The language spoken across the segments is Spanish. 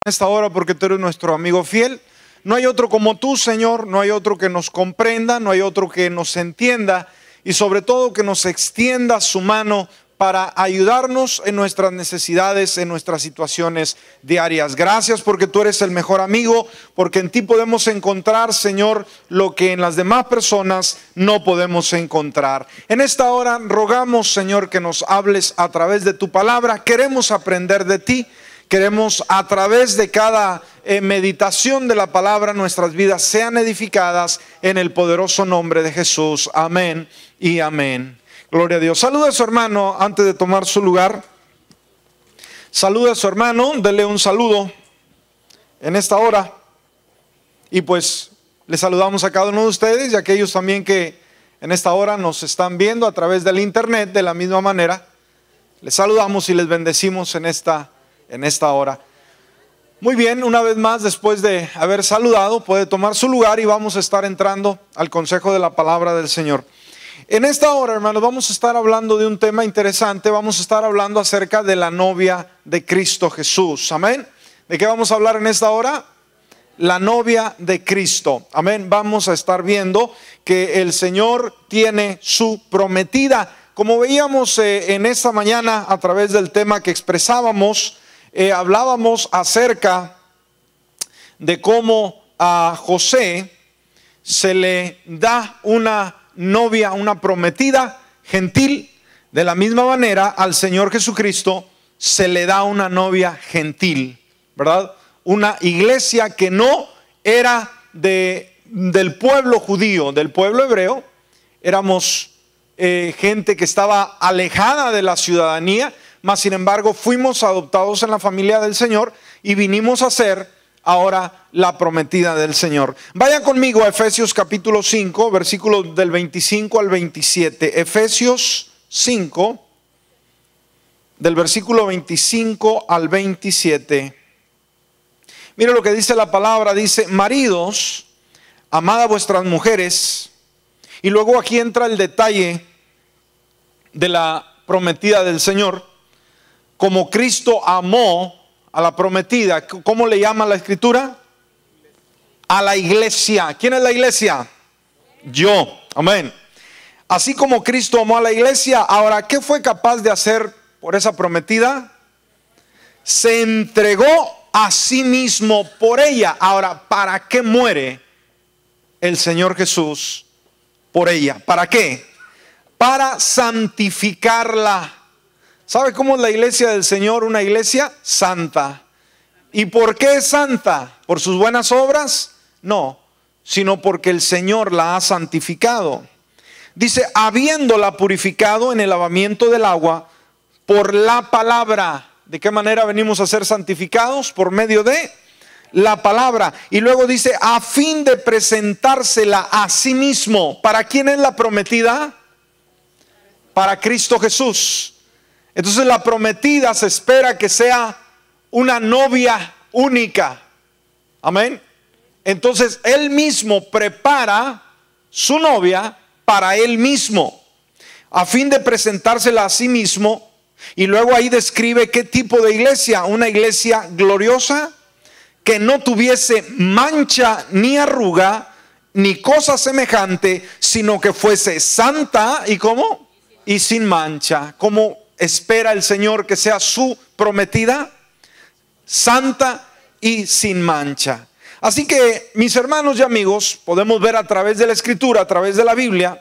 Esta hora, porque tú eres nuestro amigo fiel. No hay otro como tú, Señor. No hay otro que nos comprenda, no hay otro que nos entienda y sobre todo que nos extienda su mano para ayudarnos en nuestras necesidades, en nuestras situaciones diarias. Gracias porque tú eres el mejor amigo, porque en ti podemos encontrar, Señor, lo que en las demás personas no podemos encontrar. En esta hora rogamos, Señor, que nos hables a través de tu palabra. Queremos aprender de ti. Queremos a través de cada meditación de la palabra nuestras vidas sean edificadas en el poderoso nombre de Jesús. Amén y amén. Gloria a Dios. Saluda a su hermano antes de tomar su lugar. Saluda a su hermano, dele un saludo en esta hora. Y pues le saludamos a cada uno de ustedes y a aquellos también que en esta hora nos están viendo a través del internet de la misma manera. Les saludamos y les bendecimos en esta hora. Muy bien, una vez más, después de haber saludado, puede tomar su lugar y vamos a estar entrando al consejo de la palabra del Señor. En esta hora, hermanos, vamos a estar hablando de un tema interesante. Vamos a estar hablando acerca de la novia de Cristo Jesús. Amén. ¿De qué vamos a hablar en esta hora? La novia de Cristo. Amén. Vamos a estar viendo que el Señor tiene su prometida. Como veíamos en esta mañana a través del tema que expresábamos, hablábamos acerca de cómo a José se le da una novia, una prometida gentil. De la misma manera al Señor Jesucristo se le da una novia gentil, ¿verdad? Una iglesia que no era del pueblo judío, del pueblo hebreo. Éramos gente que estaba alejada de la ciudadanía, mas sin embargo fuimos adoptados en la familia del Señor y vinimos a ser ahora la prometida del Señor. Vaya conmigo a Efesios capítulo 5, versículos del 25 al 27. Efesios 5, del versículo 25 al 27. Mire lo que dice la palabra. Dice: maridos, amad a vuestras mujeres. Y luego aquí entra el detalle de la prometida del Señor. Como Cristo amó a la prometida. ¿Cómo le llama la escritura? A la iglesia. ¿Quién es la iglesia? Yo. Amén. Así como Cristo amó a la iglesia, ahora, ¿qué fue capaz de hacer por esa prometida? Se entregó a sí mismo por ella. Ahora, ¿para qué muere el Señor Jesús por ella? ¿Para qué? Para santificarla. ¿Sabe cómo es la iglesia del Señor? Una iglesia santa. ¿Y por qué es santa? ¿Por sus buenas obras? No, sino porque el Señor la ha santificado. Dice: habiéndola purificado en el lavamiento del agua por la palabra. ¿De qué manera venimos a ser santificados? Por medio de la palabra. Y luego dice: a fin de presentársela a sí mismo. ¿Para quién es la prometida? Para Cristo Jesús. Entonces la prometida se espera que sea una novia única. Amén. Entonces él mismo prepara su novia para él mismo, a fin de presentársela a sí mismo. Y luego ahí describe qué tipo de iglesia. Una iglesia gloriosa, que no tuviese mancha ni arruga ni cosa semejante, sino que fuese santa y ¿cómo? Y sin mancha. ¿Cómo espera el Señor que sea su prometida? Santa y sin mancha. Así que, mis hermanos y amigos, podemos ver a través de la escritura, a través de la Biblia,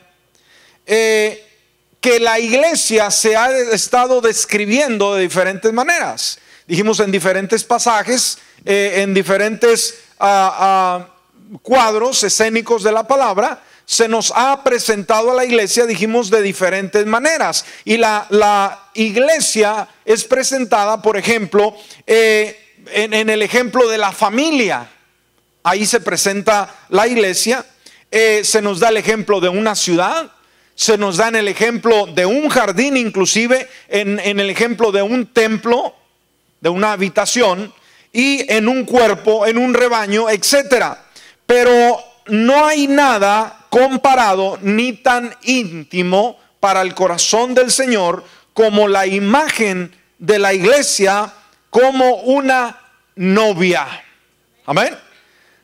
que la iglesia se ha estado describiendo de diferentes maneras. Dijimos en diferentes pasajes, en diferentes cuadros escénicos de la palabra. Se nos ha presentado a la iglesia, dijimos, de diferentes maneras. Y la iglesia es presentada, por ejemplo, en el ejemplo de la familia. ahí se presenta la iglesia. Se nos da el ejemplo de una ciudad, se nos da en el ejemplo de un jardín, inclusive en el ejemplo de un templo, de una habitación, y en un cuerpo, en un rebaño, etcétera. Pero no hay nada comparado ni tan íntimo para el corazón del Señor como la imagen de la iglesia como una novia. Amén.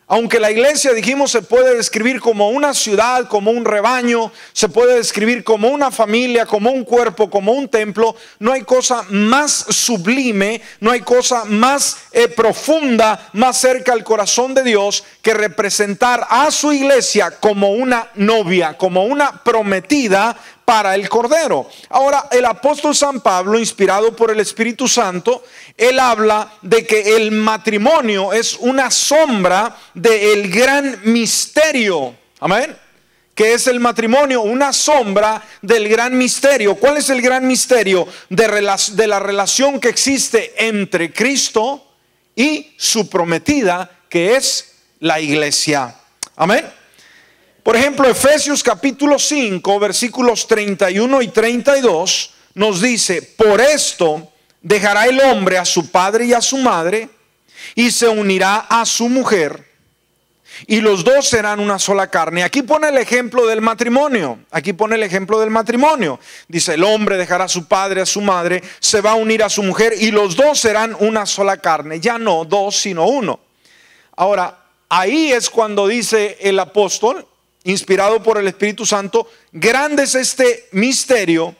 Aunque la iglesia, dijimos, se puede describir como una ciudad, como un rebaño, se puede describir como una familia, como un cuerpo, como un templo, no hay cosa más sublime, no hay cosa más profunda, más cerca al corazón de Dios que representar a su iglesia como una novia, como una prometida para el Cordero. Ahora, el apóstol San Pablo, inspirado por el Espíritu Santo, él habla de que el matrimonio es una sombra del gran misterio. Amén. ¿Qué es el matrimonio? Una sombra del gran misterio. ¿Cuál es el gran misterio? De la relación que existe entre Cristo y su prometida, que es la iglesia. Amén. Por ejemplo, Efesios capítulo 5, versículos 31 y 32 nos dice: por esto dejará el hombre a su padre y a su madre, y se unirá a su mujer, y los dos serán una sola carne. Aquí pone el ejemplo del matrimonio. Aquí pone el ejemplo del matrimonio. Dice: el hombre dejará a su padre, a su madre, se va a unir a su mujer, y los dos serán una sola carne. Ya no dos, sino uno. Ahora, ahí es cuando dice el apóstol, inspirado por el Espíritu Santo: grande es este misterio,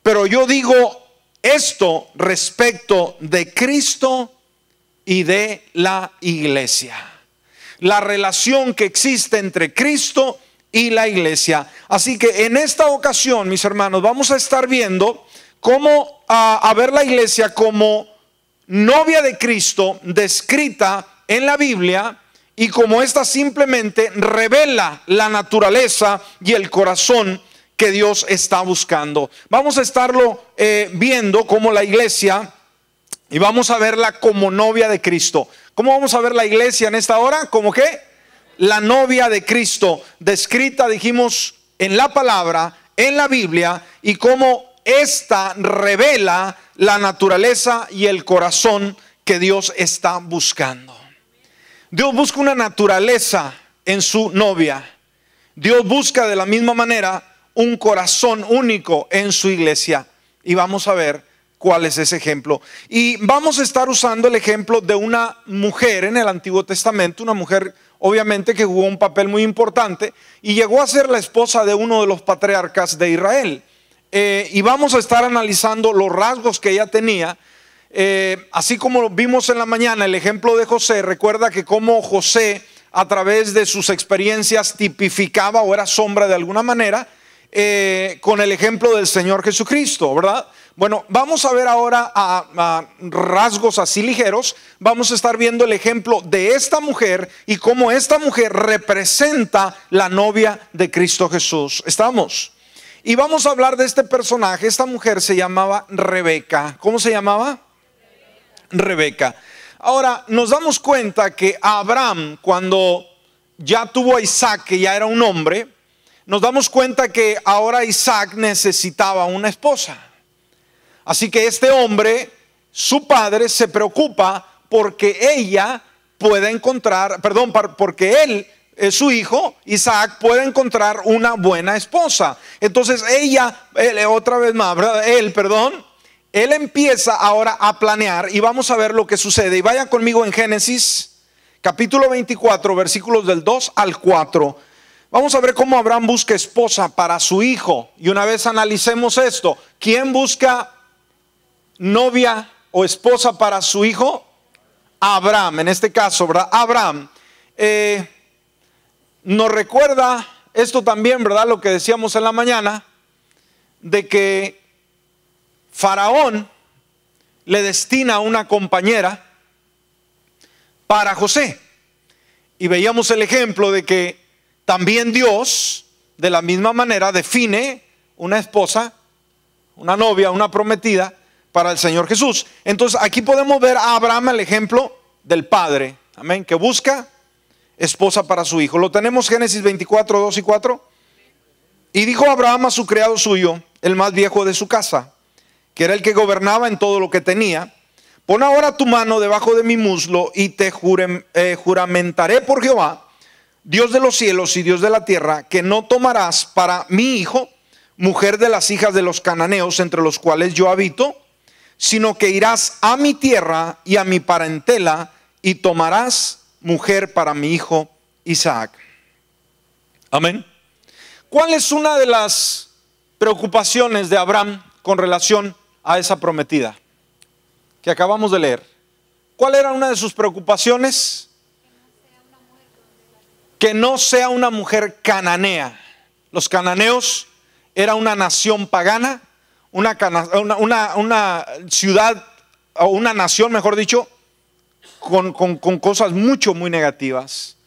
pero yo digo esto respecto de Cristo y de la iglesia. La relación que existe entre Cristo y la iglesia. Así que en esta ocasión, mis hermanos, vamos a estar viendo cómo a ver la iglesia como novia de Cristo descrita en la Biblia, y como esta simplemente revela la naturaleza y el corazón que Dios está buscando. Vamos a estarlo viendo como la iglesia, y vamos a verla como novia de Cristo. ¿Cómo vamos a ver la iglesia en esta hora? ¿Cómo qué? La novia de Cristo, descrita, dijimos, en la palabra, en la Biblia, y cómo esta revela la naturaleza y el corazón que Dios está buscando. Dios busca una naturaleza en su novia. Dios busca de la misma manera un corazón único en su iglesia. Y vamos a ver cuál es ese ejemplo. Y vamos a estar usando el ejemplo de una mujer en el Antiguo Testamento. Una mujer obviamente que jugó un papel muy importante y llegó a ser la esposa de uno de los patriarcas de Israel. Y vamos a estar analizando los rasgos que ella tenía. Así como vimos en la mañana el ejemplo de José. Recuerda que como José, a través de sus experiencias, tipificaba o era sombra de alguna manera con el ejemplo del Señor Jesucristo, ¿verdad? Bueno, vamos a ver ahora a rasgos así ligeros. Vamos a estar viendo el ejemplo de esta mujer y cómo esta mujer representa la novia de Cristo Jesús. ¿Estamos? Y vamos a hablar de este personaje. Esta mujer se llamaba Rebeca. ¿Cómo se llamaba? Rebeca. Ahora nos damos cuenta que Abraham, cuando ya tuvo a Isaac, que ya era un hombre, nos damos cuenta que ahora Isaac necesitaba una esposa. Así que este hombre, su padre, se preocupa porque ella pueda encontrar, porque él, su hijo Isaac, pueda encontrar una buena esposa. Entonces él empieza ahora a planear, y vamos a ver lo que sucede. Y vayan conmigo en Génesis capítulo 24, versículos del 2 al 4. Vamos a ver cómo Abraham busca esposa para su hijo. Y una vez analicemos esto, ¿quién busca novia o esposa para su hijo? Abraham, en este caso, ¿verdad? Abraham nos recuerda esto también, ¿verdad? Lo que decíamos en la mañana, de que Faraón le destina una compañera para José. Y veíamos el ejemplo de que también Dios, de la misma manera, define una esposa, una novia, una prometida para el Señor Jesús. Entonces aquí podemos ver a Abraham, el ejemplo del padre, amén, que busca esposa para su hijo. Lo tenemos, Génesis 24, 2 y 4. Y dijo Abraham a su criado suyo, el más viejo de su casa, que era el que gobernaba en todo lo que tenía: pon ahora tu mano debajo de mi muslo y te juramentaré por Jehová, Dios de los cielos y Dios de la tierra, que no tomarás para mi hijo mujer de las hijas de los cananeos entre los cuales yo habito, sino que irás a mi tierra y a mi parentela y tomarás mujer para mi hijo Isaac. Amén. ¿Cuál es una de las preocupaciones de Abraham con relación a esa prometida que acabamos de leer? ¿Cuál era una de sus preocupaciones? Que no sea una mujer cananea. Los cananeos era una nación pagana, una ciudad, o una nación, mejor dicho, con cosas muy negativas,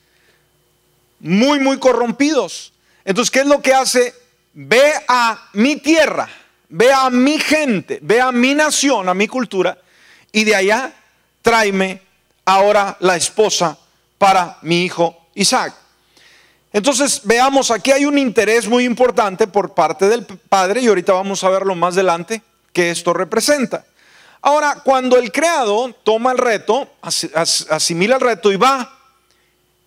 muy corrompidos. Entonces, ¿qué es lo que hace? Ve a mi tierra, ve a mi gente, ve a mi nación, a mi cultura, y de allá tráeme ahora la esposa para mi hijo Isaac. Entonces veamos, aquí hay un interés muy importante por parte del padre, y ahorita vamos a verlo más adelante, que esto representa. Ahora, cuando el criado toma el reto, asimila el reto y va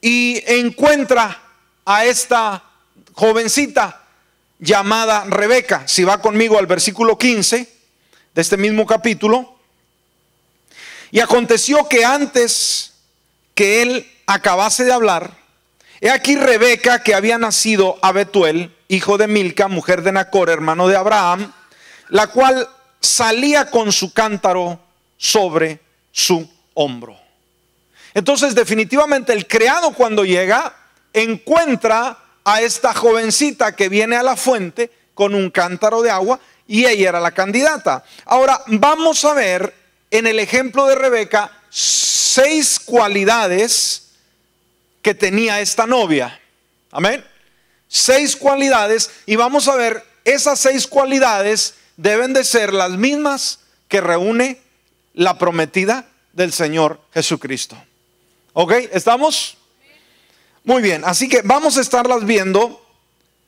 y encuentra a esta jovencita llamada Rebeca. Si va conmigo al versículo 15 de este mismo capítulo. Y aconteció que antes que él acabase de hablar, he aquí Rebeca, que había nacido a Betuel, hijo de Milca, mujer de Nacor, hermano de Abraham, la cual salía con su cántaro sobre su hombro. Entonces, definitivamente, el criado, cuando llega, encuentra a esta jovencita que viene a la fuente con un cántaro de agua, y ella era la candidata. Ahora vamos a ver en el ejemplo de Rebeca 6 cualidades que tenía esta novia. Amén. 6 cualidades, y vamos a ver, esas 6 cualidades deben de ser las mismas que reúne la prometida del Señor Jesucristo. ¿Ok? ¿Estamos? Muy bien, así que vamos a estarlas viendo,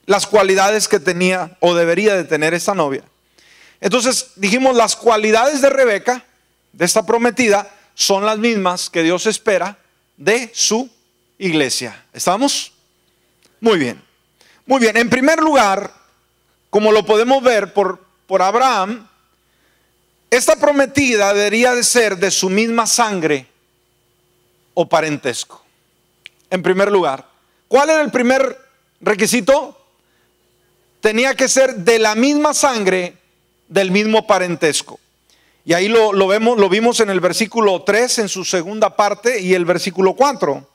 las cualidades que tenía o debería de tener esta novia. Entonces dijimos, las cualidades de Rebeca, de esta prometida, son las mismas que Dios espera de su iglesia. ¿Estamos? Muy bien. Muy bien, en primer lugar, como lo podemos ver por Abraham, esta prometida debería de ser de su misma sangre o parentesco. En primer lugar, ¿cuál era el primer requisito? Tenía que ser de la misma sangre, del mismo parentesco. Y ahí lo vimos en el versículo 3 en su segunda parte, y el versículo 4,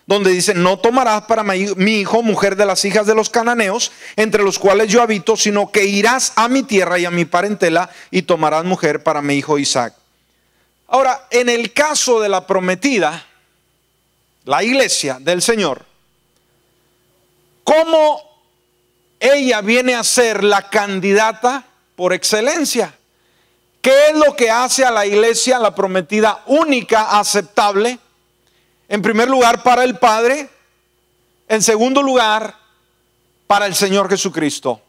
donde dice: no tomarás para mi hijo mujer de las hijas de los cananeos entre los cuales yo habito, sino que irás a mi tierra y a mi parentela y tomarás mujer para mi hijo Isaac. Ahora, en el caso de la prometida, la iglesia del Señor, ¿cómo ella viene a ser la candidata por excelencia? ¿Qué es lo que hace a la iglesia, la prometida, única, aceptable? En primer lugar, para el Padre. En segundo lugar, para el Señor Jesucristo.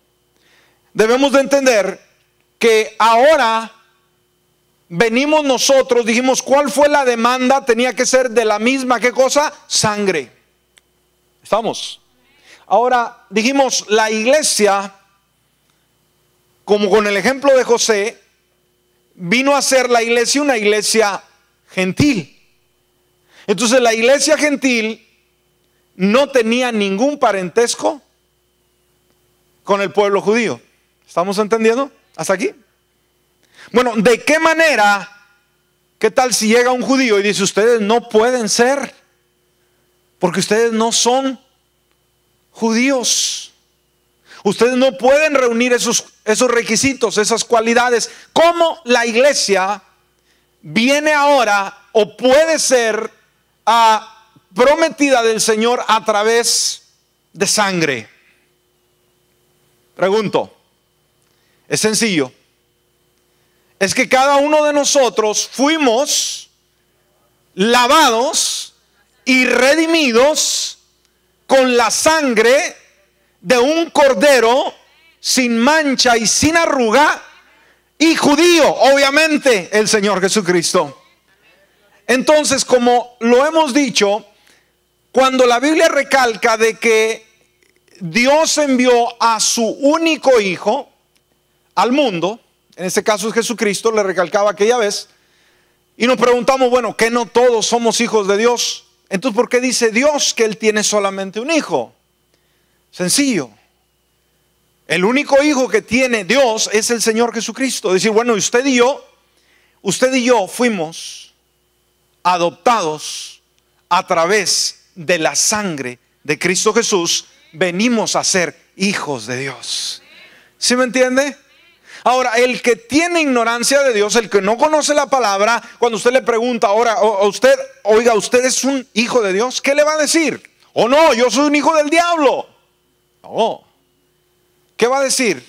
Debemos de entender que ahora venimos nosotros, dijimos, ¿cuál fue la demanda? Tenía que ser de la misma, ¿qué cosa? Sangre. ¿Estamos? Ahora dijimos, la iglesia, como con el ejemplo de José, vino a ser la iglesia una iglesia gentil. Entonces la iglesia gentil no tenía ningún parentesco con el pueblo judío. ¿Estamos entendiendo hasta aquí? Bueno, ¿de qué manera? ¿Qué tal si llega un judío y dice: ustedes no pueden ser, porque ustedes no son judíos? Ustedes no pueden reunir esos requisitos, esas cualidades. ¿Cómo la iglesia viene ahora o puede ser prometida del Señor a través de sangre? Pregunto, es sencillo. Es que cada uno de nosotros fuimos lavados y redimidos con la sangre de un cordero sin mancha y sin arruga, y judío, obviamente, el Señor Jesucristo. Entonces, como lo hemos dicho, cuando la Biblia recalca de que Dios envió a su único hijo al mundo, en este caso es Jesucristo, le recalcaba aquella vez, y nos preguntamos, bueno, ¿que no todos somos hijos de Dios? Entonces, ¿por qué dice Dios que Él tiene solamente un hijo? Sencillo. El único hijo que tiene Dios es el Señor Jesucristo. Decir, bueno, usted y yo fuimos adoptados a través de la sangre de Cristo Jesús. Venimos a ser hijos de Dios. ¿Sí me entiende? Ahora, el que tiene ignorancia de Dios, el que no conoce la palabra, cuando usted le pregunta ahora a usted, oiga, ¿usted es un hijo de Dios? ¿Qué le va a decir? O no, yo soy un hijo del diablo. No. ¿Qué va a decir?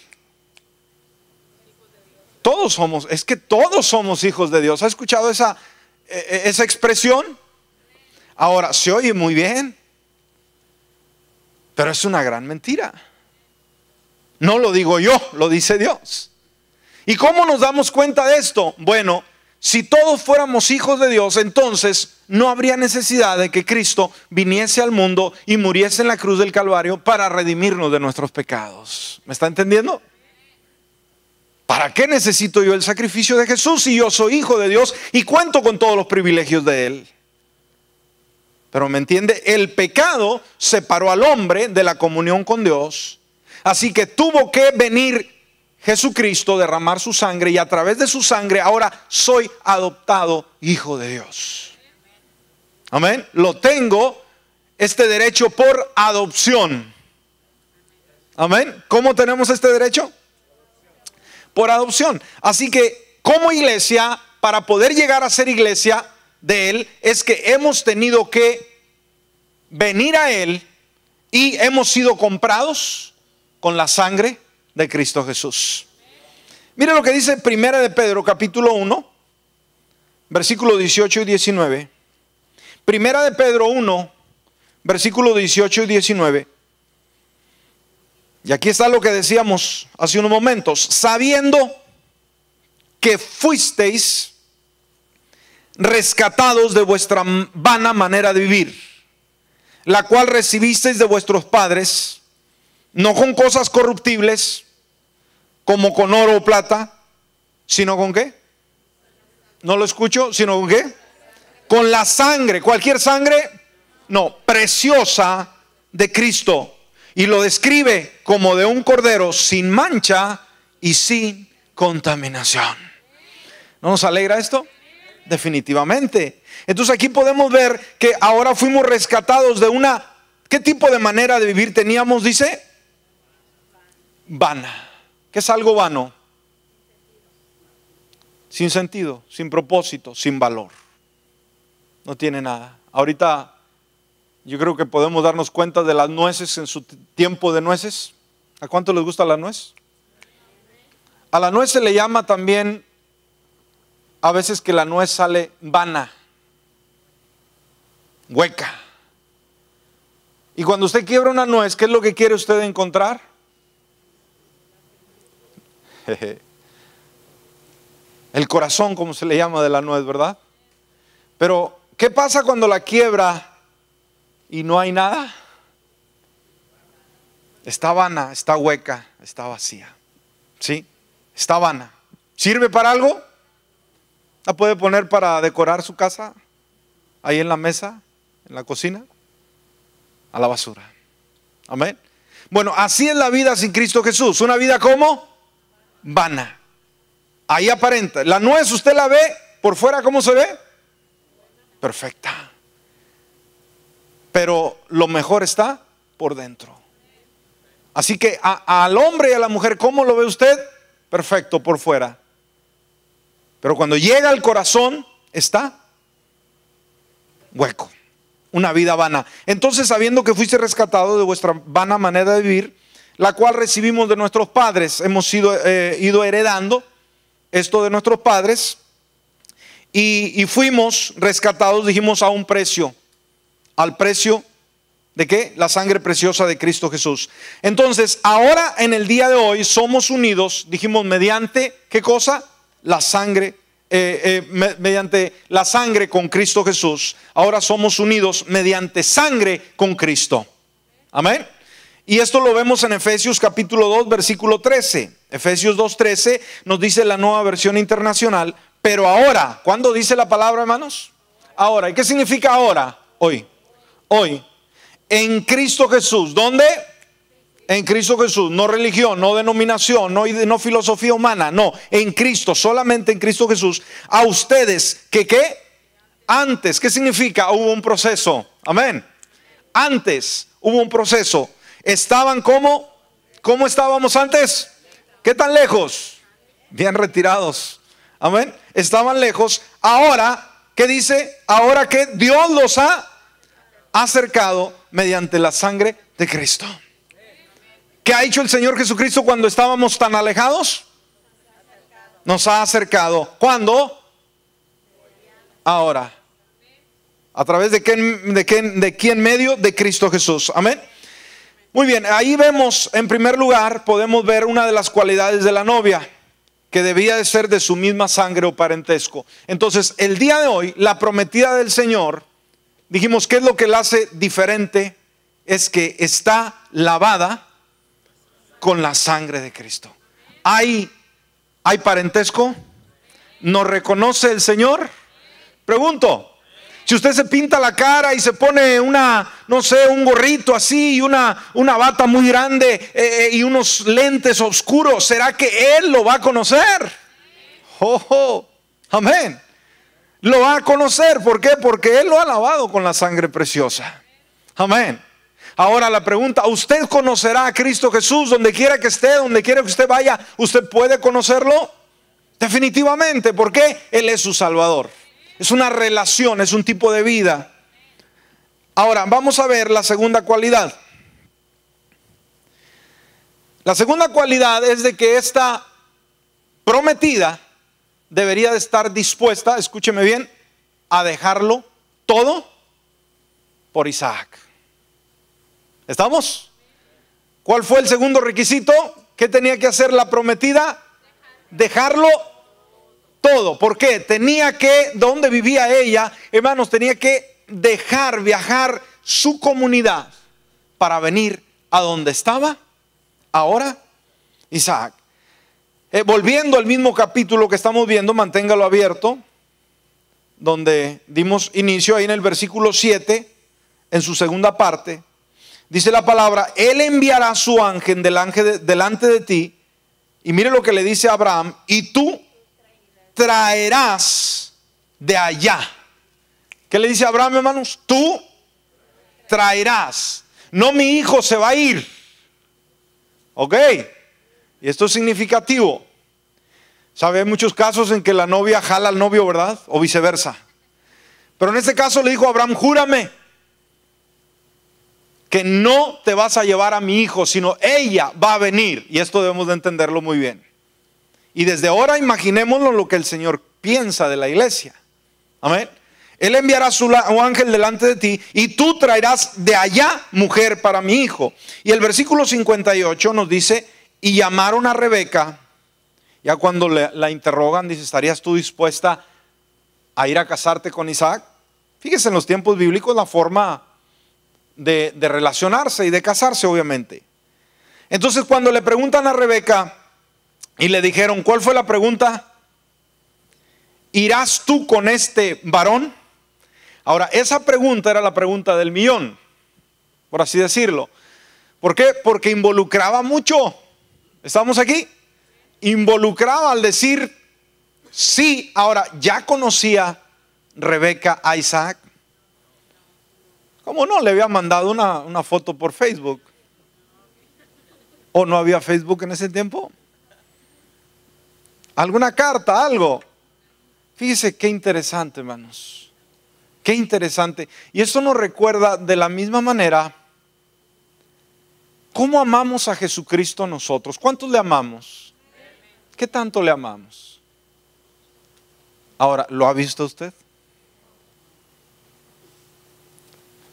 Todos somos, es que todos somos hijos de Dios. ¿Ha escuchado esa expresión? Ahora, se oye muy bien, pero es una gran mentira. No lo digo yo, lo dice Dios. ¿Y cómo nos damos cuenta de esto? Bueno, si todos fuéramos hijos de Dios, entonces no habría necesidad de que Cristo viniese al mundo y muriese en la cruz del Calvario para redimirnos de nuestros pecados. ¿Me está entendiendo? ¿Para qué necesito yo el sacrificio de Jesús si yo soy hijo de Dios y cuento con todos los privilegios de Él? Pero ¿me entiende? El pecado separó al hombre de la comunión con Dios. Así que tuvo que venir Jesucristo, derramar su sangre, y a través de su sangre ahora soy adoptado hijo de Dios. Amén. Lo tengo, este derecho, por adopción. Amén. ¿Cómo tenemos este derecho? Por adopción. Así que como iglesia, para poder llegar a ser iglesia de Él, es que hemos tenido que venir a Él y hemos sido comprados con la sangre de Cristo Jesús. Mire lo que dice Primera de Pedro, capítulo 1, versículo 18 y 19. Primera de Pedro 1, versículo 18 y 19. Y aquí está lo que decíamos hace unos momentos. Sabiendo que fuisteis rescatados de vuestra vana manera de vivir, la cual recibisteis de vuestros padres, no con cosas corruptibles, como con oro o plata, sino con ¿qué? No lo escucho, sino con ¿qué? Con la sangre. ¿Cualquier sangre? No, preciosa de Cristo. Y lo describe como de un cordero sin mancha y sin contaminación. ¿No nos alegra esto? Definitivamente. Entonces aquí podemos ver que ahora fuimos rescatados de una, ¿qué tipo de manera de vivir teníamos? Dice, vana. ¿Qué es algo vano? Sin sentido, sin propósito, sin valor. No tiene nada. Ahorita yo creo que podemos darnos cuenta de las nueces en su tiempo de nueces. ¿A cuánto les gusta la nuez? A la nuez se le llama también a veces que la nuez sale vana, hueca. Y cuando usted quiebra una nuez, ¿qué es lo que quiere usted encontrar? El corazón, como se le llama, de la nuez, ¿verdad? Pero ¿qué pasa cuando la quiebra y no hay nada? Está vana, está hueca, está vacía. ¿Sí? Está vana. ¿Sirve para algo? ¿La puede poner para decorar su casa? Ahí en la mesa, en la cocina. A la basura. Amén. Bueno, así es la vida sin Cristo Jesús. Una vida como vana. Ahí aparenta. La nuez, usted la ve por fuera, ¿cómo se ve? Perfecta. Pero lo mejor está por dentro. Así que al hombre y a la mujer, ¿cómo lo ve usted? Perfecto por fuera. Pero cuando llega al corazón, está hueco. Una vida vana. Entonces, sabiendo que fuiste rescatado de vuestra vana manera de vivir, la cual recibimos de nuestros padres, hemos ido heredando esto de nuestros padres, y fuimos rescatados, dijimos, a un precio al precio ¿de qué? La sangre preciosa de Cristo Jesús. Entonces, ahora en el día de hoy somos unidos, dijimos, mediante, ¿qué cosa? La sangre, mediante la sangre con Cristo Jesús. Ahora somos unidos mediante sangre con Cristo. Amén. Y esto lo vemos en Efesios capítulo 2, versículo 13. Efesios 2:13 nos dice la Nueva Versión Internacional. Pero ahora, ¿cuándo dice la palabra, hermanos? Ahora. ¿Y qué significa ahora? Hoy. Hoy. En Cristo Jesús. ¿Dónde? En Cristo Jesús. No religión, no denominación, no filosofía humana. No, en Cristo, solamente en Cristo Jesús. A ustedes, ¿que qué? Antes. ¿Qué significa? Hubo un proceso. Amén. Antes hubo un proceso. Estaban como, ¿cómo estábamos antes? ¿Qué tan lejos? Bien retirados. Amén. Estaban lejos. Ahora, ¿qué dice? Ahora que Dios los ha acercado mediante la sangre de Cristo. ¿Qué ha hecho el Señor Jesucristo cuando estábamos tan alejados? Nos ha acercado. ¿Cuándo? Ahora. ¿A través de quién medio? De Cristo Jesús. Amén. Muy bien, ahí vemos, en primer lugar, podemos ver una de las cualidades de la novia, que debía de ser de su misma sangre o parentesco. Entonces, el día de hoy, la prometida del Señor, dijimos, ¿qué es lo que la hace diferente? Es que está lavada con la sangre de Cristo. ¿Hay parentesco? ¿Nos reconoce el Señor? Pregunto, si usted se pinta la cara y se pone un gorrito así y una bata muy grande y unos lentes oscuros, ¿será que Él lo va a conocer? Amén. Lo va a conocer. ¿Por qué? Porque Él lo ha lavado con la sangre preciosa. Amén. Ahora la pregunta, ¿usted conocerá a Cristo Jesús donde quiera que esté, donde quiera que usted vaya? ¿Usted puede conocerlo? Definitivamente. ¿Por qué? Él es su Salvador. Es una relación, es un tipo de vida. Ahora vamos a ver la segunda cualidad. La segunda cualidad es de que esta prometida debería de estar dispuesta, escúcheme bien, a dejarlo todo por Isaac. ¿Estamos? ¿Cuál fue el segundo requisito? ¿Qué tenía que hacer la prometida? Dejarlo todo. ¿Por qué? Tenía que, donde vivía ella, hermanos, tenía que viajar su comunidad para venir a donde estaba ahora Isaac. Volviendo al mismo capítulo que estamos viendo, manténgalo abierto, donde dimos inicio, ahí en el versículo 7, en su segunda parte, dice la palabra, Él enviará su ángel delante de ti, y mire lo que le dice a Abraham, y tú traerás de allá. ¿Qué le dice a Abraham, hermanos? Tú traerás. No, mi hijo se va a ir. Ok. Y esto es significativo. ¿Sabe? Hay muchos casos en que la novia jala al novio, ¿verdad? O viceversa. Pero en este caso le dijo a Abraham, júrame que no te vas a llevar a mi hijo, sino ella va a venir. Y esto debemos de entenderlo muy bien. Y desde ahora imaginémonos lo que el Señor piensa de la iglesia. Amén. Él enviará su ángel delante de ti y tú traerás de allá mujer para mi hijo. Y el versículo 58 nos dice, y llamaron a Rebeca. Ya cuando la interrogan, dice, ¿estarías tú dispuesta a ir a casarte con Isaac? Fíjese en los tiempos bíblicos la forma de relacionarse y de casarse, obviamente. Entonces cuando le preguntan a Rebeca y le dijeron, ¿cuál fue la pregunta? ¿Irás tú con este varón? Ahora, esa pregunta era la pregunta del millón, por así decirlo. ¿Por qué? Porque involucraba mucho. ¿Estamos aquí? Involucraba al decir sí. Ahora, ¿ya conocía Rebeca a Isaac? ¿Cómo no? Le había mandado una foto por Facebook. ¿O no había Facebook en ese tiempo? ¿Alguna carta? Algo. Fíjese qué interesante, hermanos. Qué interesante. Y esto nos recuerda de la misma manera cómo amamos a Jesucristo nosotros. ¿Cuántos le amamos? ¿Qué tanto le amamos? Ahora, ¿lo ha visto usted?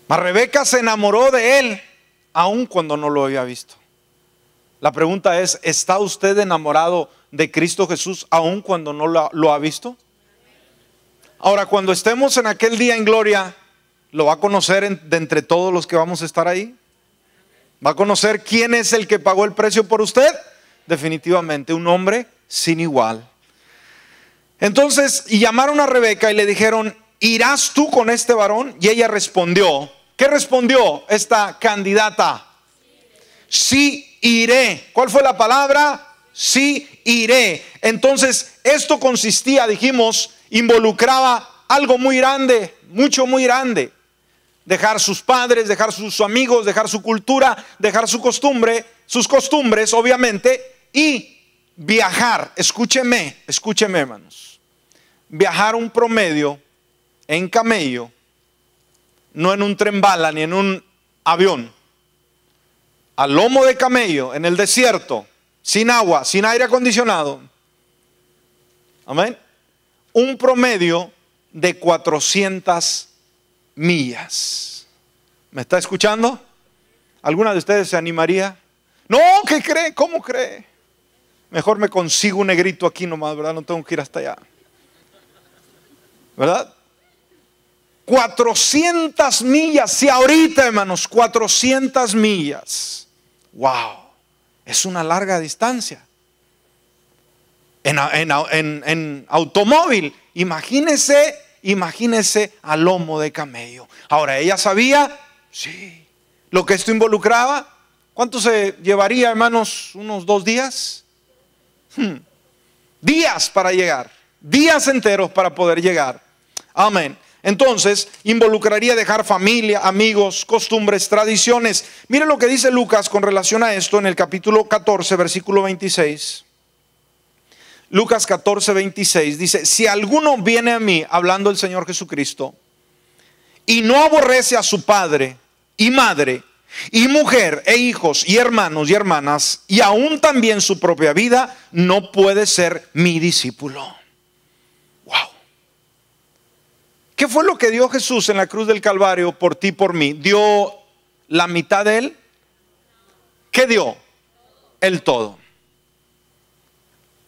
Mas Rebeca se enamoró de él, aun cuando no lo había visto. La pregunta es, ¿está usted enamorado de Cristo Jesús aun cuando no lo ha visto? Ahora, cuando estemos en aquel día en gloria, ¿lo va a conocer de entre todos los que vamos a estar ahí? ¿Va a conocer quién es el que pagó el precio por usted? Definitivamente, un hombre sin igual. Entonces, y llamaron a Rebeca y le dijeron, ¿irás tú con este varón? Y ella respondió. ¿Qué respondió esta candidata? Sí, iré. ¿Cuál fue la palabra? Sí, iré. Entonces, esto consistía, dijimos, involucraba algo muy grande, mucho, muy grande. Dejar sus padres, dejar sus amigos, dejar su cultura, dejar su costumbre, sus costumbres, obviamente, y viajar. Escúcheme, hermanos. Viajar un promedio en camello, no en un tren bala ni en un avión, a lomo de camello, en el desierto, sin agua, sin aire acondicionado. Amén. Un promedio de 400 millas. ¿Me está escuchando? ¿Alguna de ustedes se animaría? No, ¿qué cree? ¿Cómo cree? Mejor me consigo un negrito aquí nomás, ¿verdad? No tengo que ir hasta allá, ¿verdad? 400 millas. Si ahorita, hermanos, 400 millas. Wow, es una larga distancia. En automóvil, imagínese a lomo de camello. Ahora, ella sabía, sí, lo que esto involucraba. ¿Cuánto se llevaría, hermanos? ¿Unos 2 días? Días para llegar, días enteros para poder llegar. Amén. Entonces, involucraría dejar familia, amigos, costumbres, tradiciones. Mire lo que dice Lucas con relación a esto en el capítulo 14, versículo 26. Lucas 14, 26 dice, si alguno viene a mí, hablando el Señor Jesucristo, y no aborrece a su padre y madre, y mujer, e hijos, y hermanos y hermanas, y aún también su propia vida, no puede ser mi discípulo. Wow. ¿Qué fue lo que dio Jesús en la cruz del Calvario por ti y por mí? ¿Dio la mitad de él? ¿Qué dio? El todo.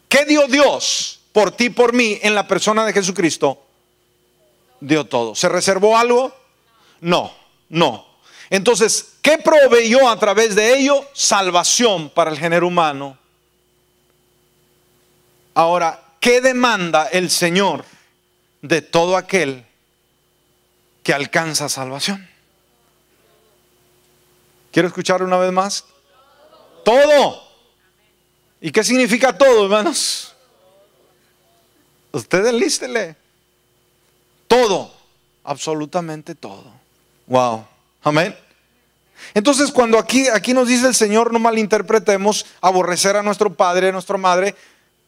¿Qué dio Dios por ti y por mí en la persona de Jesucristo? Dio todo. ¿Se reservó algo? No, no. Entonces, ¿qué proveyó a través de ello? Salvación para el género humano. Ahora, ¿qué demanda el Señor de todo aquel que alcanza salvación? ¿Quiero escuchar una vez más? Todo. ¿Y qué significa todo, hermanos? Ustedes lístele. Todo, absolutamente todo. Wow. Amén. Entonces, cuando aquí nos dice el Señor, no malinterpretemos, aborrecer a nuestro padre, a nuestra madre.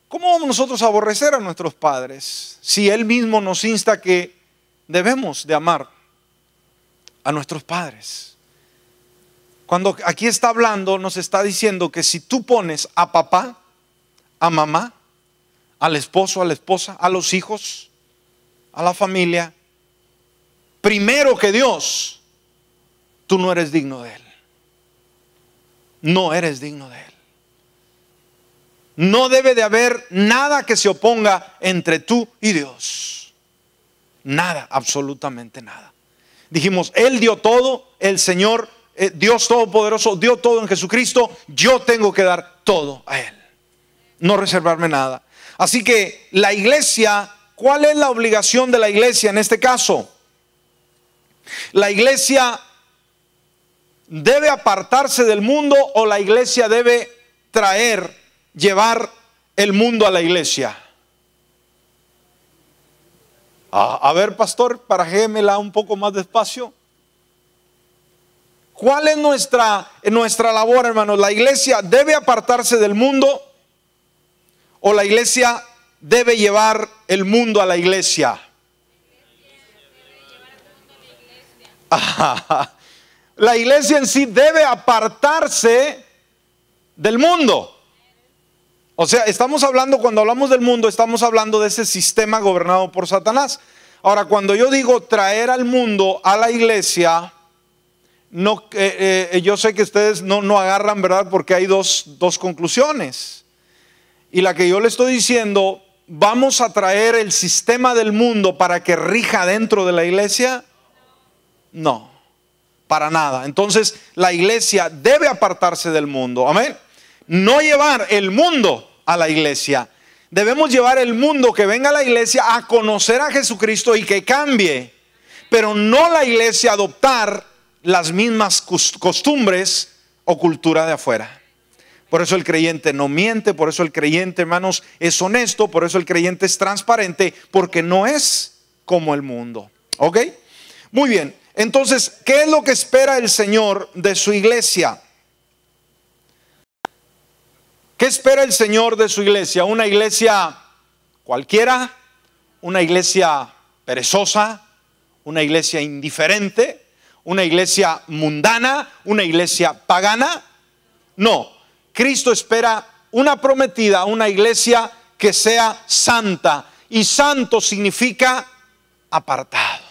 ¿Cómo vamos nosotros a aborrecer a nuestros padres? Si Él mismo nos insta que debemos de amar a nuestros padres. Cuando aquí está hablando, nos está diciendo que si tú pones a papá, a mamá, al esposo, a la esposa, a los hijos, a la familia, primero que Dios, tú no eres digno de Él. No eres digno de Él. No debe de haber nada que se oponga entre tú y Dios. Nada, absolutamente nada. Dijimos, Él dio todo, el Señor, Dios Todopoderoso, dio todo en Jesucristo. Yo tengo que dar todo a Él. No reservarme nada. Así que la iglesia, ¿cuál es la obligación de la iglesia en este caso? La iglesia debe apartarse del mundo o la iglesia debe llevar el mundo a la iglesia. A ver, pastor, parajémela un poco más despacio. ¿Cuál es nuestra labor, hermanos? ¿La iglesia debe apartarse del mundo o la iglesia debe llevar el mundo a la iglesia? La iglesia en sí debe apartarse del mundo. O sea, cuando hablamos del mundo, estamos hablando de ese sistema gobernado por Satanás. Ahora, cuando yo digo traer al mundo a la iglesia, no, yo sé que ustedes no agarran, ¿verdad? Porque hay dos conclusiones. Y la que yo le estoy diciendo, ¿vamos a traer el sistema del mundo para que rija dentro de la iglesia? No, para nada. Entonces la iglesia debe apartarse del mundo. Amén. No llevar el mundo a la iglesia. Debemos llevar el mundo que venga a la iglesia a conocer a Jesucristo y que cambie. Pero no la iglesia adoptar las mismas costumbres o cultura de afuera. Por eso el creyente no miente, por eso el creyente, hermanos, es honesto, por eso el creyente es transparente, porque no es como el mundo. ¿Ok? Muy bien. Entonces, ¿qué es lo que espera el Señor de su iglesia? ¿Qué espera el Señor de su iglesia? ¿Una iglesia cualquiera? ¿Una iglesia perezosa? ¿Una iglesia indiferente? ¿Una iglesia mundana? ¿Una iglesia pagana? No, Cristo espera una prometida, una iglesia que sea santa. Y santo significa apartado.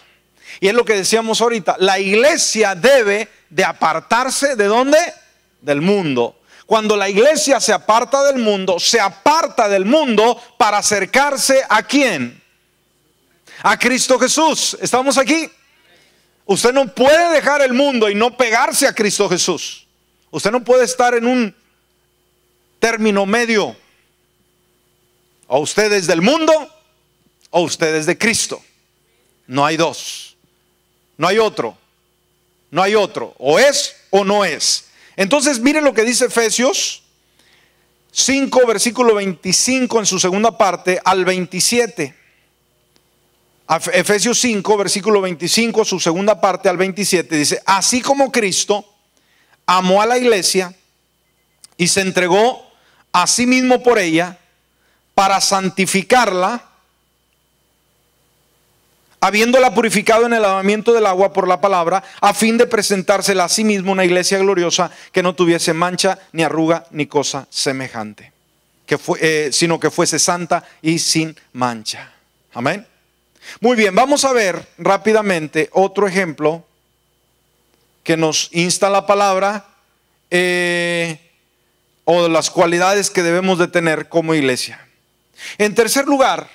Y es lo que decíamos ahorita, la iglesia debe de apartarse ¿de dónde? Del mundo. Cuando la iglesia se aparta del mundo, se aparta del mundo para acercarse ¿a quién? A Cristo Jesús. ¿Estamos aquí? Usted no puede dejar el mundo y no pegarse a Cristo Jesús. Usted no puede estar en un término medio. O usted es del mundo o usted es de Cristo. No hay dos. No hay otro. No hay otro. O es o no es. Entonces miren lo que dice Efesios 5 versículo 25 en su segunda parte al 27. Efesios 5 versículo 25 su segunda parte al 27 dice: así como Cristo amó a la iglesia y se entregó a sí mismo por ella para santificarla, habiéndola purificado en el lavamiento del agua por la palabra, a fin de presentársela a sí mismo una iglesia gloriosa que no tuviese mancha, ni arruga, ni cosa semejante, sino que fuese santa y sin mancha. Amén. Muy bien, vamos a ver rápidamente otro ejemplo que nos insta la palabra o las cualidades que debemos de tener como iglesia. En tercer lugar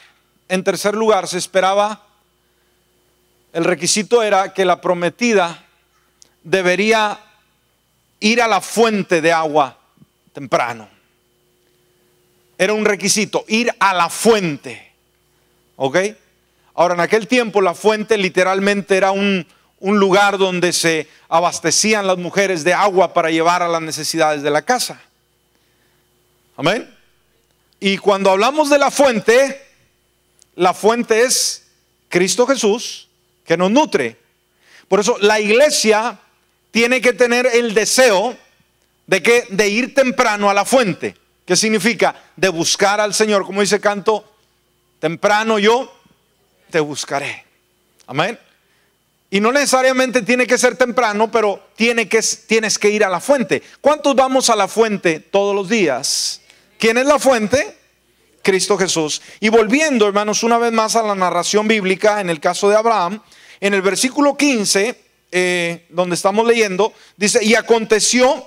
se esperaba, el requisito era que la prometida debería ir a la fuente de agua temprano. Era un requisito, ir a la fuente. ¿Ok? Ahora, en aquel tiempo la fuente literalmente era un lugar donde se abastecían las mujeres de agua para llevar a las necesidades de la casa. Amén. Y cuando hablamos de la fuente es Cristo Jesús, que nos nutre. Por eso la iglesia tiene que tener el deseo de ir temprano a la fuente. ¿Qué significa? De buscar al Señor, como dice canto, temprano yo te buscaré. Amén. Y no necesariamente tiene que ser temprano, pero tienes que ir a la fuente. ¿Cuántos vamos a la fuente todos los días? ¿Quién es la fuente? Cristo Jesús. Y volviendo, hermanos, una vez más a la narración bíblica, en el caso de Abraham, en el versículo 15, donde estamos leyendo, dice: y aconteció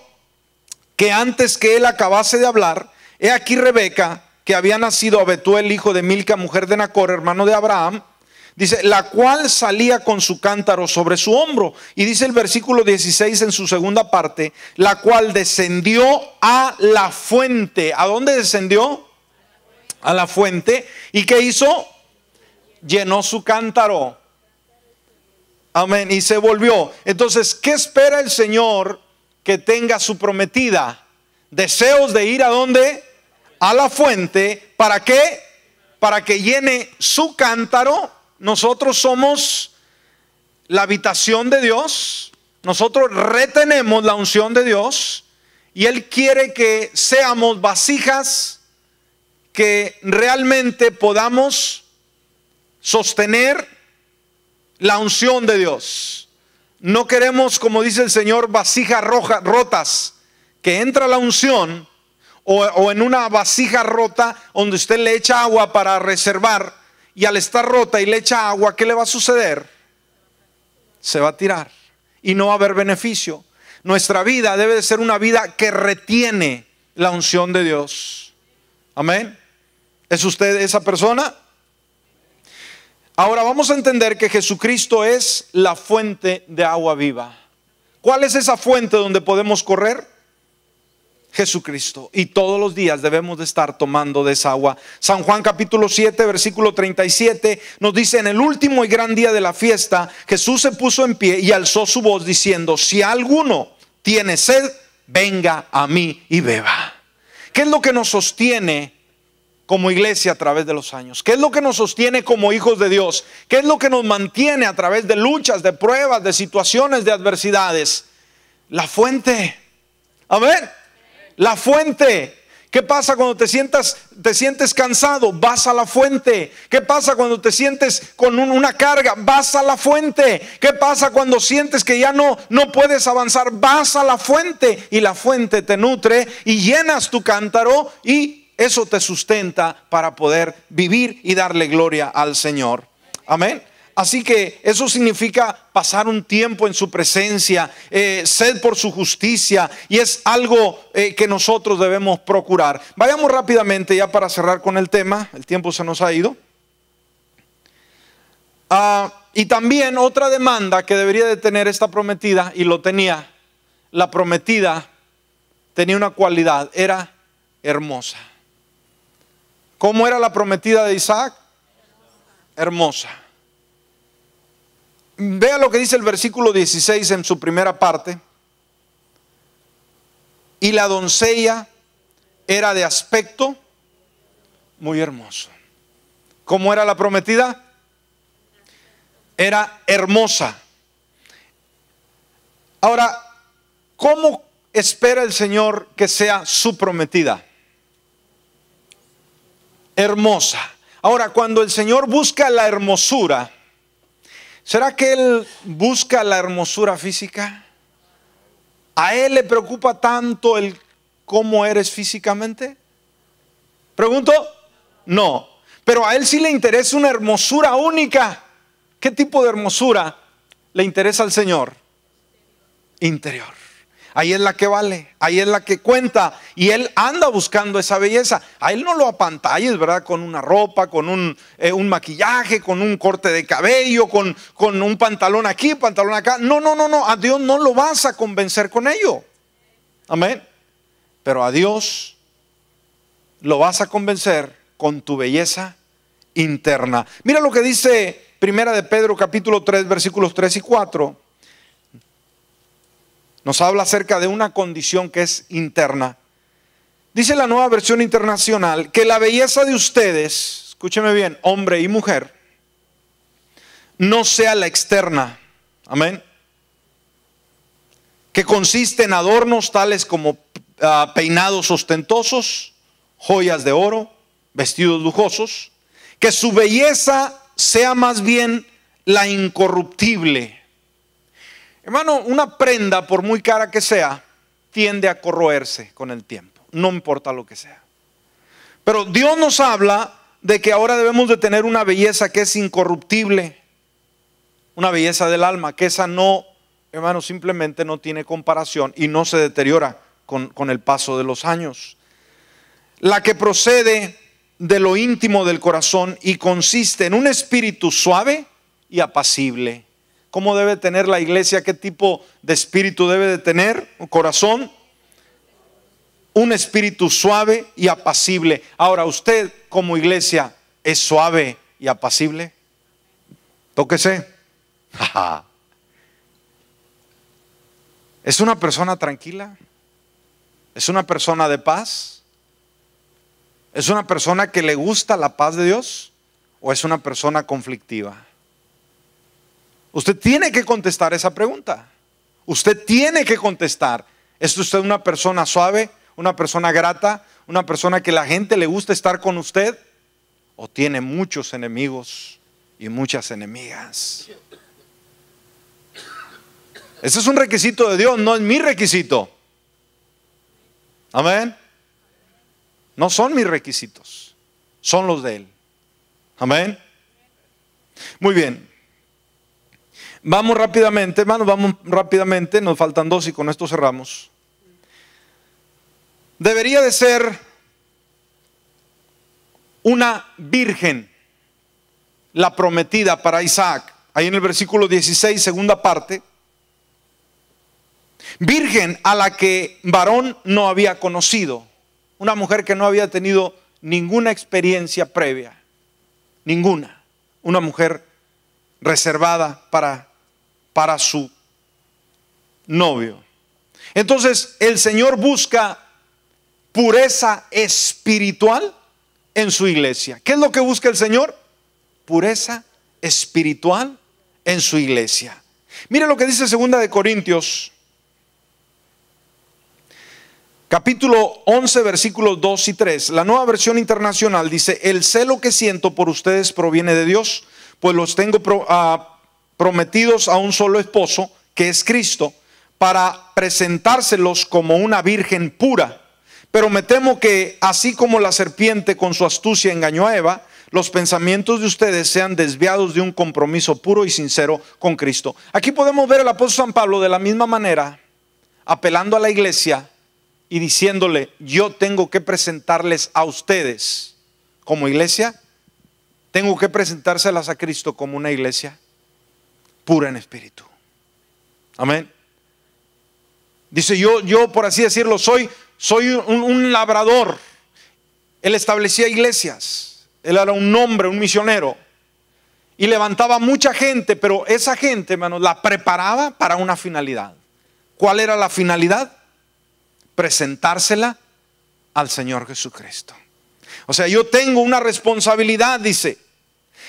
que antes que él acabase de hablar, he aquí Rebeca, que había nacido a Betuel, hijo de Milca, mujer de Nacor, hermano de Abraham, dice, la cual salía con su cántaro sobre su hombro. Y dice el versículo 16 en su segunda parte, la cual descendió a la fuente. ¿A dónde descendió? A la fuente. ¿Y qué hizo? Llenó su cántaro. Amén. Y se volvió. Entonces, ¿qué espera el Señor que tenga su prometida? Deseos de ir ¿a dónde? A la fuente. ¿Para qué? Para que llene su cántaro. Nosotros somos la habitación de Dios. Nosotros retenemos la unción de Dios. Y Él quiere que seamos vasijas que realmente podamos sostener la unción de Dios. No queremos, como dice el Señor, vasijas rotas, que entra la unción, o en una vasija rota donde usted le echa agua para reservar, y al estar rota y le echa agua, ¿qué le va a suceder? Se va a tirar. y no va a haber beneficio. Nuestra vida debe de ser una vida que retiene la unción de Dios. Amén. ¿Es usted esa persona? Ahora vamos a entender que Jesucristo es la fuente de agua viva. ¿Cuál es esa fuente donde podemos correr? Jesucristo. Y todos los días debemos de estar tomando de esa agua. San Juan capítulo 7 versículo 37 nos dice: en el último y gran día de la fiesta, Jesús se puso en pie y alzó su voz diciendo: si alguno tiene sed, venga a mí y beba. ¿Qué es lo que nos sostiene como iglesia a través de los años? ¿Qué es lo que nos sostiene como hijos de Dios? ¿Qué es lo que nos mantiene a través de luchas, de pruebas, de situaciones, de adversidades? La fuente. Amén. La fuente. ¿Qué pasa cuando te sientes cansado? Vas a la fuente. ¿Qué pasa cuando te sientes con una carga? Vas a la fuente. ¿Qué pasa cuando sientes que ya no puedes avanzar? Vas a la fuente, y la fuente te nutre y llenas tu cántaro, y eso te sustenta para poder vivir y darle gloria al Señor. Amén. Así que eso significa pasar un tiempo en su presencia, sed por su justicia, y es algo que nosotros debemos procurar. Vayamos rápidamente ya para cerrar con el tema, el tiempo se nos ha ido. Y también otra demanda que debería de tener esta prometida, y lo tenía, la prometida tenía una cualidad: era hermosa. ¿Cómo era la prometida de Isaac? Hermosa. Vea lo que dice el versículo 16 en su primera parte. Y la doncella era de aspecto muy hermoso. ¿Cómo era la prometida? Era hermosa. Ahora, ¿cómo espera el Señor que sea su prometida? Hermosa. Ahora, cuando el Señor busca la hermosura, ¿será que Él busca la hermosura física? ¿A Él le preocupa tanto el cómo eres físicamente? ¿Pregunto? No. Pero a Él sí le interesa una hermosura única. ¿Qué tipo de hermosura le interesa al Señor? Interior. Ahí es la que vale, ahí es la que cuenta, y Él anda buscando esa belleza. A Él no lo apantalles, ¿verdad? Con una ropa, con un maquillaje, con un corte de cabello, con un pantalón aquí, pantalón acá. No, a Dios no lo vas a convencer con ello. Amén. Pero a Dios lo vas a convencer con tu belleza interna. Mira lo que dice Primera de Pedro capítulo 3 versículos 3 y 4. Nos habla acerca de una condición que es interna. Dice la Nueva Versión Internacional que la belleza de ustedes, escúcheme bien, hombre y mujer, no sea la externa. Amén. Que consiste en adornos tales como peinados ostentosos, joyas de oro, vestidos lujosos. Que su belleza sea más bien la incorruptible. Hermano, una prenda, por muy cara que sea, tiende a corroerse con el tiempo, no importa lo que sea. Pero Dios nos habla de que ahora debemos de tener una belleza que es incorruptible, una belleza del alma, que esa no, hermano, simplemente no tiene comparación y no se deteriora con el paso de los años. La que procede de lo íntimo del corazón y consiste en un espíritu suave y apacible. ¿Cómo debe tener la iglesia? ¿Qué tipo de espíritu debe de tener? ¿Un corazón? Un espíritu suave y apacible. Ahora, ¿usted como iglesia es suave y apacible? Tóquese. ¿Es una persona tranquila? ¿Es una persona de paz? ¿Es una persona que le gusta la paz de Dios? ¿O es una persona conflictiva? Usted tiene que contestar esa pregunta. Usted tiene que contestar. ¿Es usted una persona suave, una persona grata, una persona que la gente le gusta estar con usted? ¿O tiene muchos enemigos y muchas enemigas? Ese es un requisito de Dios, no es mi requisito. Amén. No son mis requisitos, son los de Él. Amén. Muy bien. Vamos rápidamente, hermanos, vamos rápidamente. Nos faltan 2 y con esto cerramos. Debería de ser una virgen la prometida para Isaac. Ahí en el versículo 16, segunda parte. Virgen a la que varón no había conocido. Una mujer que no había tenido ninguna experiencia previa. Ninguna. Una mujer reservada para su novio. Entonces el Señor busca pureza espiritual en su iglesia. ¿Qué es lo que busca el Señor? Pureza espiritual en su iglesia. Mire lo que dice 2 de Corintios capítulo 11 versículos 2 y 3. La Nueva Versión Internacional dice: el celo que siento por ustedes proviene de Dios, pues los tengo prometidos a un solo esposo, que es Cristo, para presentárselos como una virgen pura. Pero me temo que así como la serpiente con su astucia engañó a Eva, los pensamientos de ustedes sean desviados de un compromiso puro y sincero con Cristo. Aquí podemos ver al apóstol San Pablo de la misma manera, apelando a la iglesia y diciéndole: yo tengo que presentarles a ustedes como iglesia, tengo que presentárselas a Cristo como una iglesia pura en espíritu. Amén. Dice: yo por así decirlo, soy un labrador. Él establecía iglesias. Él era un hombre, un misionero, y levantaba mucha gente, pero esa gente, hermanos, la preparaba para una finalidad. ¿Cuál era la finalidad? Presentársela al Señor Jesucristo. O sea, yo tengo una responsabilidad, dice.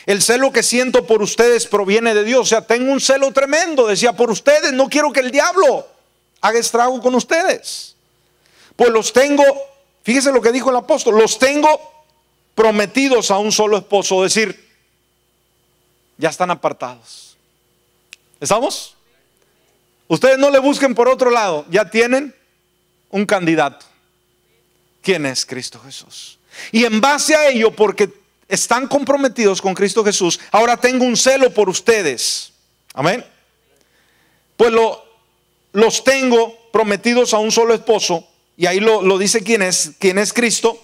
El celo que siento por ustedes proviene de Dios. O sea, tengo un celo tremendo, decía, por ustedes. No quiero que el diablo haga estrago con ustedes. Pues los tengo, fíjese lo que dijo el apóstol, los tengo prometidos a un solo esposo. Es decir, ya están apartados. ¿Estamos? Ustedes no le busquen por otro lado, ya tienen un candidato. ¿Quién es? Cristo Jesús. Y en base a ello, porque están comprometidos con Cristo Jesús, ahora tengo un celo por ustedes. Amén. Pues los tengo prometidos a un solo esposo. Y ahí lo dice quién es Cristo,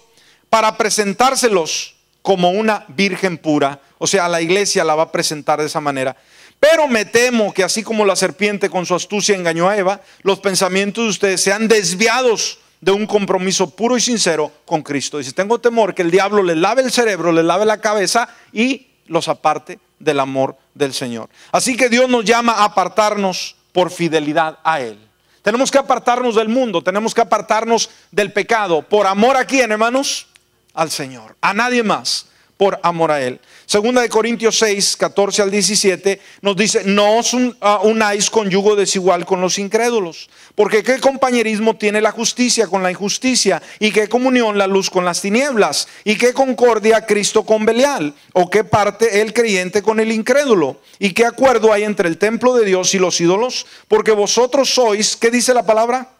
para presentárselos como una virgen pura. O sea, a la iglesia la va a presentar de esa manera. Pero me temo que así como la serpiente con su astucia engañó a Eva, los pensamientos de ustedes sean desviados de un compromiso puro y sincero con Cristo. Dice: tengo temor que el diablo les lave el cerebro, les lave la cabeza y los aparte del amor del Señor. Así que Dios nos llama a apartarnos por fidelidad a Él. Tenemos que apartarnos del mundo, tenemos que apartarnos del pecado. ¿Por amor a quién, hermanos? Al Señor, a nadie más, por amor a Él. 2 Corintios 6, 14 al 17 nos dice: no os unáis con yugo desigual con los incrédulos, porque qué compañerismo tiene la justicia con la injusticia, y qué comunión la luz con las tinieblas, y qué concordia Cristo con Belial, o qué parte el creyente con el incrédulo, y qué acuerdo hay entre el templo de Dios y los ídolos, porque vosotros sois, ¿qué dice la palabra?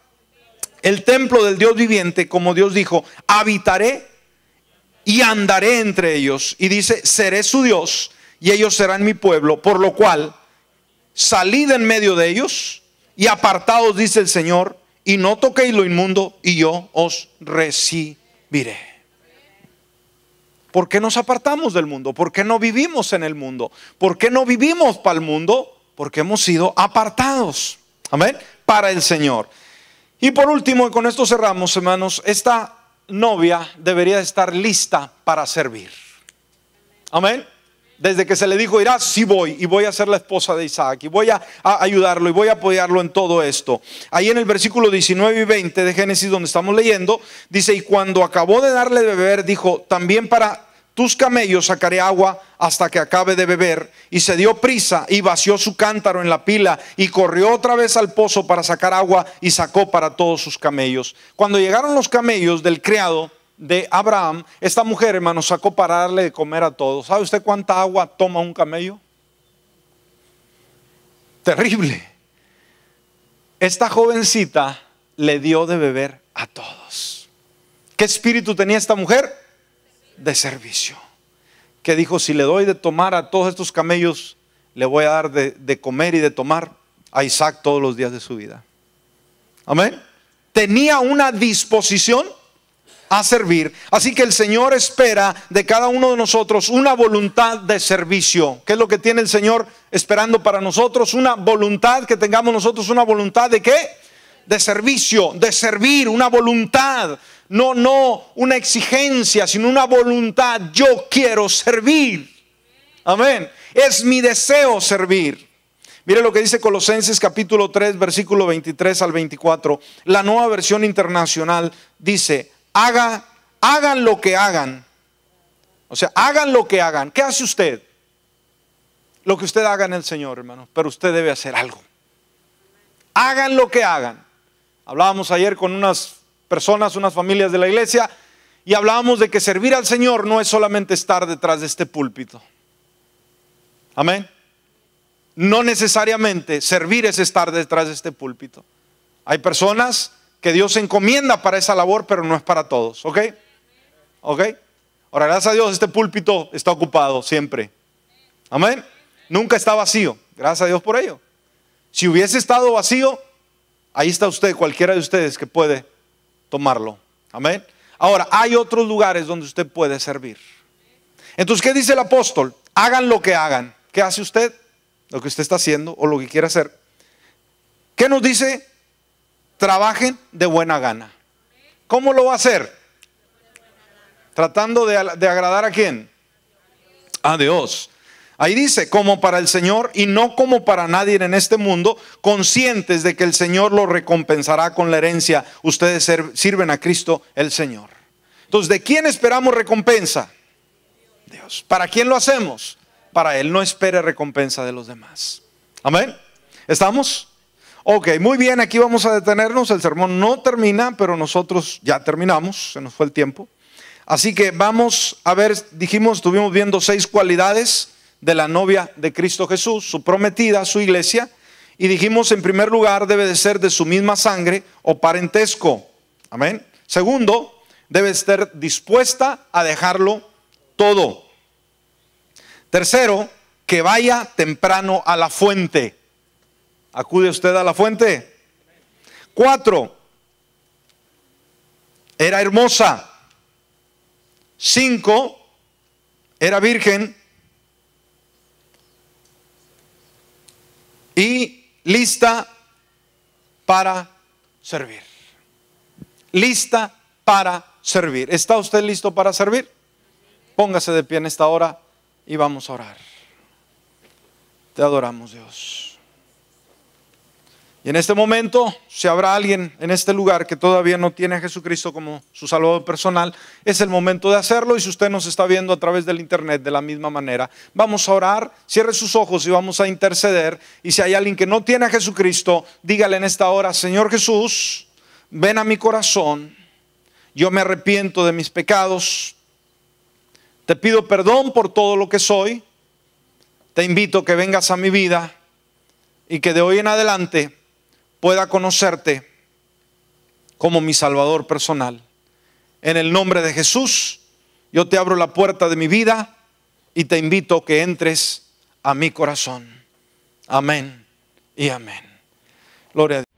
El templo del Dios viviente, como Dios dijo: habitaré y andaré entre ellos. Y dice: seré su Dios y ellos serán mi pueblo. Por lo cual, salid en medio de ellos y apartaos, dice el Señor, y no toquéis lo inmundo, y yo os recibiré. ¿Por qué nos apartamos del mundo? ¿Por qué no vivimos en el mundo? ¿Por qué no vivimos para el mundo? Porque hemos sido apartados, amén, para el Señor. Y por último, y con esto cerramos, hermanos, esta novia debería estar lista para servir. Amén. Desde que se le dijo: irás, sí voy, y voy a ser la esposa de Isaac, y voy a ayudarlo, y voy a apoyarlo en todo esto. Ahí en el versículo 19 y 20 de Génesis, donde estamos leyendo, dice: y cuando acabó de darle de beber, dijo: también para tus camellos sacaré agua hasta que acabe de beber. Y se dio prisa y vació su cántaro en la pila, y corrió otra vez al pozo para sacar agua, y sacó para todos sus camellos. Cuando llegaron los camellos del criado de Abraham, esta mujer, hermano, sacó para darle de comer a todos. ¿Sabe usted cuánta agua toma un camello? Terrible. Esta jovencita le dio de beber a todos. ¿Qué espíritu tenía esta mujer? De servicio. Que dijo: si le doy de tomar a todos estos camellos, le voy a dar de comer y de tomar a Isaac todos los días de su vida. Amén. Tenía una disposición a servir. Así que el Señor espera de cada uno de nosotros una voluntad de servicio. ¿Qué es lo que tiene el Señor esperando para nosotros? Una voluntad, que tengamos nosotros una voluntad de ¿qué? De servicio, de servir, una voluntad. No una exigencia, sino una voluntad. Yo quiero servir. Amén. Es mi deseo servir. Mire lo que dice Colosenses capítulo 3, versículo 23 al 24. La Nueva Versión Internacional dice: hagan lo que hagan. O sea, hagan lo que hagan. ¿Qué hace usted? Lo que usted haga en el Señor, hermano. Pero usted debe hacer algo. Hagan lo que hagan. Hablábamos ayer con unas personas, unas familias de la iglesia, y hablábamos de que servir al Señor no es solamente estar detrás de este púlpito. Amén. No necesariamente servir es estar detrás de este púlpito. Hay personas que Dios encomienda para esa labor, pero no es para todos. ¿Ok? ¿Ok? Ahora, gracias a Dios, este púlpito está ocupado siempre. Amén. Nunca está vacío. Gracias a Dios por ello. Si hubiese estado vacío, ahí está usted, cualquiera de ustedes que puede tomarlo. Amén. Ahora, hay otros lugares donde usted puede servir. Entonces, ¿qué dice el apóstol? Hagan lo que hagan. ¿Qué hace usted? Lo que usted está haciendo o lo que quiere hacer. ¿Qué nos dice? Trabajen de buena gana. ¿Cómo lo va a hacer? Tratando de agradar ¿a quién? A Dios. Ahí dice, como para el Señor y no como para nadie en este mundo, conscientes de que el Señor lo recompensará con la herencia. Ustedes sirven a Cristo el Señor. Entonces, ¿de quién esperamos recompensa? Dios. ¿Para quién lo hacemos? Para Él. No espere recompensa de los demás. Amén. ¿Estamos? Ok, muy bien, aquí vamos a detenernos. El sermón no termina, pero nosotros ya terminamos. Se nos fue el tiempo. Así que vamos a ver, estuvimos viendo 6 cualidades de la novia de Cristo Jesús, su prometida, su iglesia. Y dijimos, en primer lugar, debe de ser de su misma sangre o parentesco. Amén. Segundo, debe estar dispuesta a dejarlo todo. Tercero, que vaya temprano a la fuente. ¿Acude usted a la fuente? 4, era hermosa. 5, era virgen. Y lista para servir. Lista para servir. ¿Está usted listo para servir? Póngase de pie en esta hora y vamos a orar. Te adoramos, Dios. Y en este momento, si habrá alguien en este lugar que todavía no tiene a Jesucristo como su Salvador personal, es el momento de hacerlo. Y si usted nos está viendo a través del internet, de la misma manera, vamos a orar. Cierre sus ojos y vamos a interceder. Y si hay alguien que no tiene a Jesucristo, dígale en esta hora: Señor Jesús, ven a mi corazón. Yo me arrepiento de mis pecados. Te pido perdón por todo lo que soy. Te invito a que vengas a mi vida y que de hoy en adelante pueda conocerte como mi Salvador personal. En el nombre de Jesús, yo te abro la puerta de mi vida y te invito a que entres a mi corazón. Amén y amén. Gloria a Dios.